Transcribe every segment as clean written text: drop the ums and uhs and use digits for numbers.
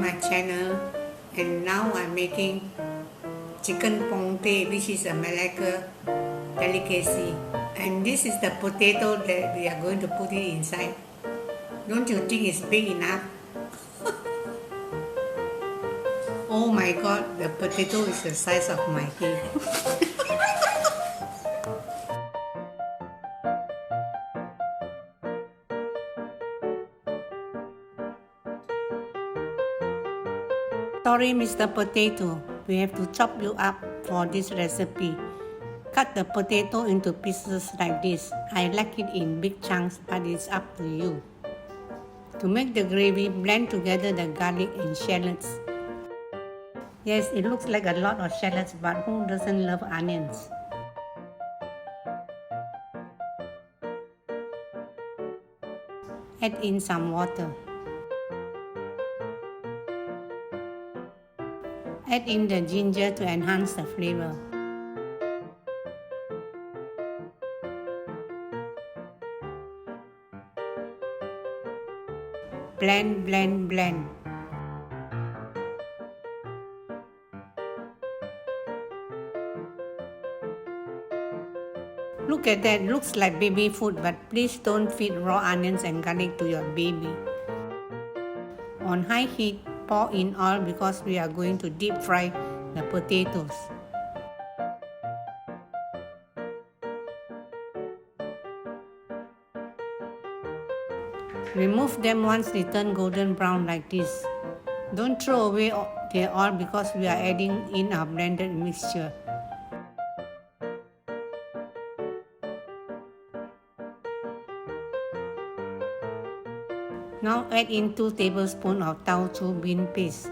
my channel, and now I'm making chicken Pong Teh, which is a Malacca delicacy, and this is the potato that we are going to put it inside. Don't you think it's big enough? Oh my god, the potato is the size of my head. Sorry, Mr. Potato, we have to chop you up for this recipe. Cut the potato into pieces like this. I like it in big chunks, but it's up to you. To make the gravy, blend together the garlic and shallots. Yes, it looks like a lot of shallots, but who doesn't love onions? Add in some water. Add in the ginger to enhance the flavor. Blend, blend, blend. Look at that, looks like baby food, but please don't feed raw onions and garlic to your baby. On high heat, pour in oil because we are going to deep fry the potatoes. Remove them once they turn golden brown like this. Don't throw away the oil because we are adding in our blended mixture. Now add in 2 tablespoons of Taucu bean paste.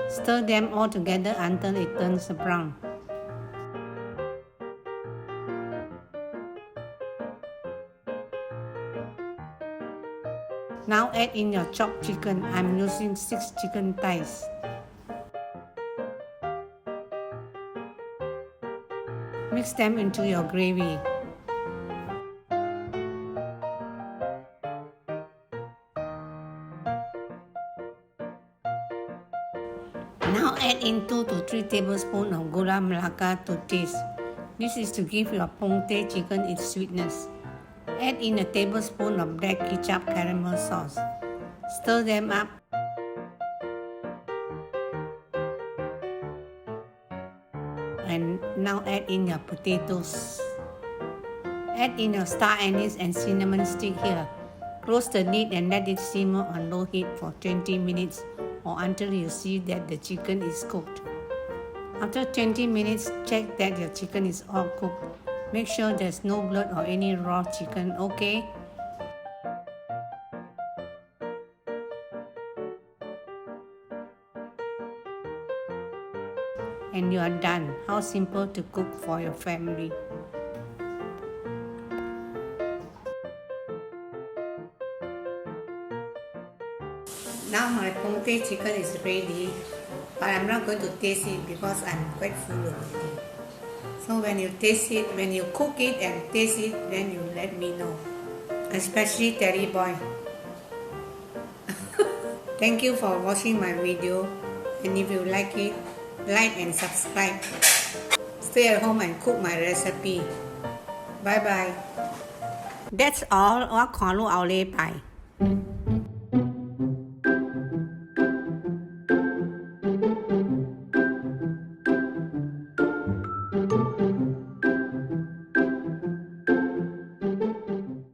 Stir them all together until it turns brown. Now add in your chopped chicken. I'm using 6 chicken thighs. Mix them into your gravy. Now add in 2 to 3 tablespoons of Gula Melaka to taste. This is to give your Pong Teh chicken its sweetness. Add in a tablespoon of black kicap caramel sauce. Stir them up. And now add in your potatoes. Add in your star anise and cinnamon stick here. Close the lid and let it simmer on low heat for 20 minutes or until you see that the chicken is cooked. After 20 minutes, check that your chicken is all cooked. Make sure there's no blood or any raw chicken, okay? And you are done. How simple to cook for your family. Now my Pong Teh chicken is ready, but I'm not going to taste it because I'm quite full already. So when you taste it, when you cook it and taste it, then you let me know. Especially Terry Boy. Thank you for watching my video, and if you like it, like and subscribe. Stay at home and cook my recipe. Bye bye. That's all. ขอลูกเอาเลยไป